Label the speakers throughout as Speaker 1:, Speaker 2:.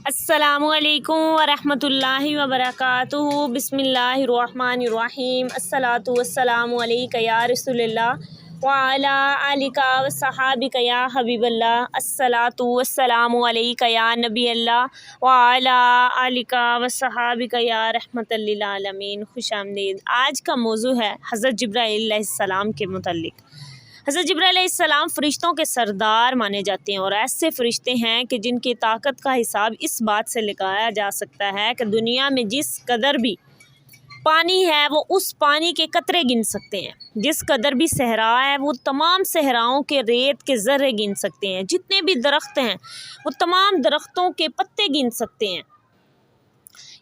Speaker 1: अस्सलामुअलैकुम वरहमतुल्लाहि वबरकातुहू। बिस्मिल्लाहिर्रहमानिर्रहीम। अस्सलातु वस्सलामु अलैका या रसूलल्लाह व अला आलिका व सहाबिका या हबीबल्लाह। अस्सलातु वस्सलामु अलैका या नबी अल्लाह व अला आलिका व सहाबिका या रहमतल लिल आलमीन। खुशामदीद। आज का मौजू है हज़रत जिब्राईल अलैहिस्सलाम के मुतल्लिक़। हज़रत जिब्राईल अलैहिस्सलाम फ़रिश्तों के सरदार माने जाते हैं और ऐसे फ़रिश्ते हैं कि जिनकी ताकत का हिसाब इस बात से लगाया जा सकता है कि दुनिया में जिस कदर भी पानी है वो उस पानी के कतरे गिन सकते हैं, जिस कदर भी सहरा है वो तमाम सहराओं के रेत के ज़र्रे गिन सकते हैं, जितने भी दरख्त हैं वो तमाम दरख्तों के पत्ते गिन सकते हैं।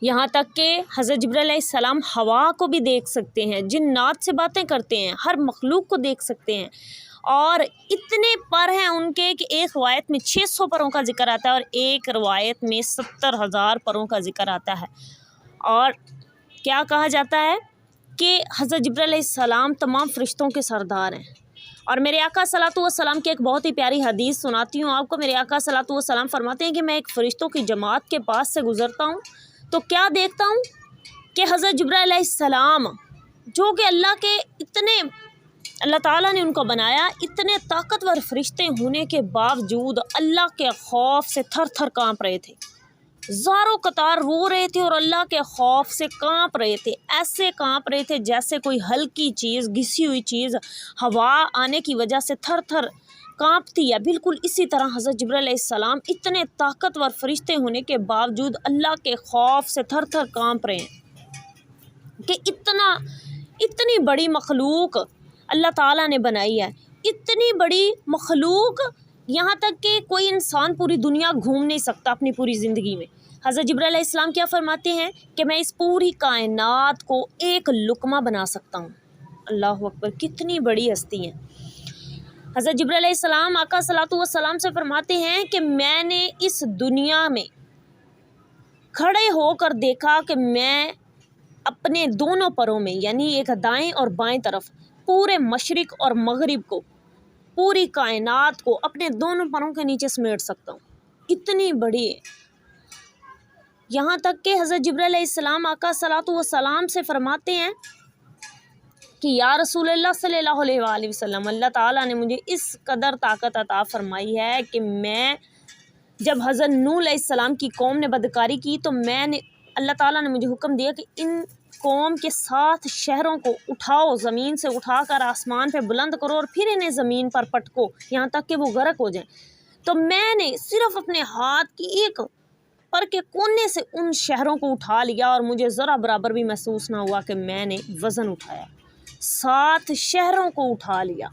Speaker 1: यहाँ तक कि हज़रत जिब्राईल अलैहिस्सलाम हवा को भी देख सकते हैं, जिन्नात से बातें करते हैं, हर मखलूक को देख सकते हैं। और इतने पर हैं उनके कि एक रवायत में 600 परों का जिक्र आता है और एक रवायत में 70,000 परों का जिक्र आता है। और क्या कहा जाता है कि हज़रत जिब्राईल अलैहिस्सलाम तमाम फ़रिश्तों के सरदार हैं। और मेरे आका सल्लल्लाहु अलैहि वसल्लम की एक बहुत ही प्यारी हदीस सुनाती हूँ आपको। मेरे आका सल्लल्लाहु अलैहि वसल्लम फरमाते हैं कि मैं एक फ़रिश्तों की जमात के पास से गुज़रता हूँ तो क्या देखता हूँ कि हज़रत जिब्राईल अलैहिस्सलाम जो कि अल्लाह ताला ने उनको बनाया, इतने ताकतवर फ़रिश्ते होने के बावजूद अल्लाह के खौफ से थर थर काँप रहे थे, ज़ारों कतार रो रहे थे और अल्लाह के खौफ से काँप रहे थे। ऐसे काँप रहे थे जैसे कोई हल्की चीज़, घिसी हुई चीज़ हवा आने की वजह से थर थर काँपती है। बिल्कुल इसी तरह हज़रत जिब्राईल अलैहिस्सलाम इतने ताकतवर फ़रिश्ते होने के बावजूद अल्लाह के खौफ से थर थर काँप रहे हैं कि इतनी बड़ी मखलूक अल्लाह ताला ने बनाई है, इतनी बड़ी मखलूक, यहाँ तक कि कोई इंसान पूरी दुनिया घूम नहीं सकता अपनी पूरी ज़िंदगी में। हज़रत जिब्राईल अलैहिस्सलाम क्या फरमाते हैं कि मैं इस पूरी कायनात को एक लुक़मा बना सकता हूँ। अल्लाहु अकबर, कितनी बड़ी हस्ती हैं। हज़रत जिब्राईल अलैहिस्सलाम आका सल्लल्लाहु अलैहि वसल्लम से फरमाते हैं कि मैंने इस दुनिया में खड़े होकर देखा कि मैं अपने दोनों परों में, यानी एक दाएं और बाएं तरफ, पूरे मशरिक़ और मगरिब को, पूरी कायनात को अपने दोनों परों के नीचे समेट सकता हूँ। इतनी बड़ी है। यहाँ तक कि हज़रत जिब्राईल अलैहिस्सलाम आका सल्लल्लाहु अलैहि वसल्लम से फरमाते हैं कि या रसूलल्लाह सल्लल्लाहु अलैहि वसल्लम, अल्लाह ताला ने मुझे इस कदर ताकत अता फरमाई है कि मैं जब हज़रत नूह अलैहिस्सलाम की कौम ने बदकारी की तो अल्लाह ताला ने मुझे हुक्म दिया कि इन कौम के 7 शहरों को उठाओ, ज़मीन से उठाकर आसमान पे बुलंद करो और फिर इन्हें ज़मीन पर पटको यहाँ तक कि वो गर्क हो जाएं। तो मैंने सिर्फ़ अपने हाथ की एक पर के कोने से उन शहरों को उठा लिया और मुझे ज़रा बराबर भी महसूस ना हुआ कि मैंने वज़न उठाया। 7 शहरों को उठा लिया।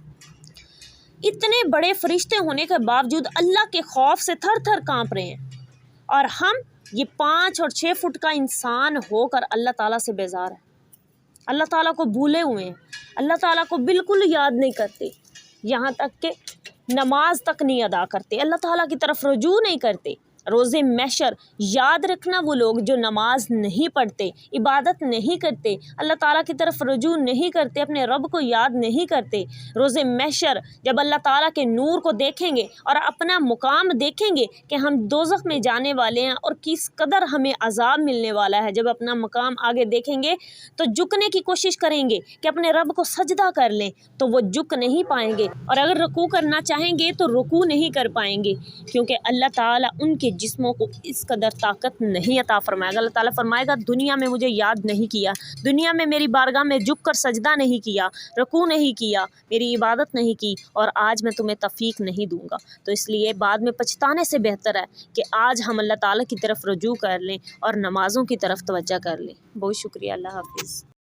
Speaker 1: इतने बड़े फ़रिश्ते होने के बावजूद अल्लाह के खौफ से थर थर काँप रहे हैं और हम ये 5 और 6 फुट का इंसान होकर अल्लाह ताला से बेजार है, अल्लाह ताला को भूले हुए हैं, अल्लाह ताला को बिल्कुल याद नहीं करते, यहाँ तक कि नमाज तक नहीं अदा करते, अल्लाह ताला की तरफ रुजू नहीं करते। रोज़े महशर याद रखना, वो लोग जो नमाज नहीं पढ़ते, इबादत नहीं करते, अल्लाह ताला की तरफ रुजू नहीं करते, अपने रब को याद नहीं करते। रोज़े महशर जब अल्लाह ताला के नूर को देखेंगे और अपना मुकाम देखेंगे कि हम दोज़ख में जाने वाले हैं और किस कदर हमें अज़ाब मिलने वाला है, जब अपना मुकाम आगे देखेंगे तो झुकने की कोशिश करेंगे कि अपने रब को सजदा कर लें, तो वो झुक नहीं पाएंगे। और अगर रुकू करना चाहेंगे तो रुकू नहीं कर पाएंगे, क्योंकि अल्लाह ताला उनके जिस्मों को इस कदर ताकत नहीं अता फरमाएगा। अल्लाह ताला फरमाएगा दुनिया में मुझे याद नहीं किया, दुनिया में मेरी बारगाह में झुक कर सजदा नहीं किया, रुकू नहीं किया, मेरी इबादत नहीं की, और आज मैं तुम्हें तौफीक नहीं दूंगा। तो इसलिए बाद में पछताने से बेहतर है कि आज हम अल्लाह ताला की तरफ रुजू कर लें और नमाज़ों की तरफ तवज्जो कर लें। बहुत शुक्रिया। अल्लाह हाफ़िज़।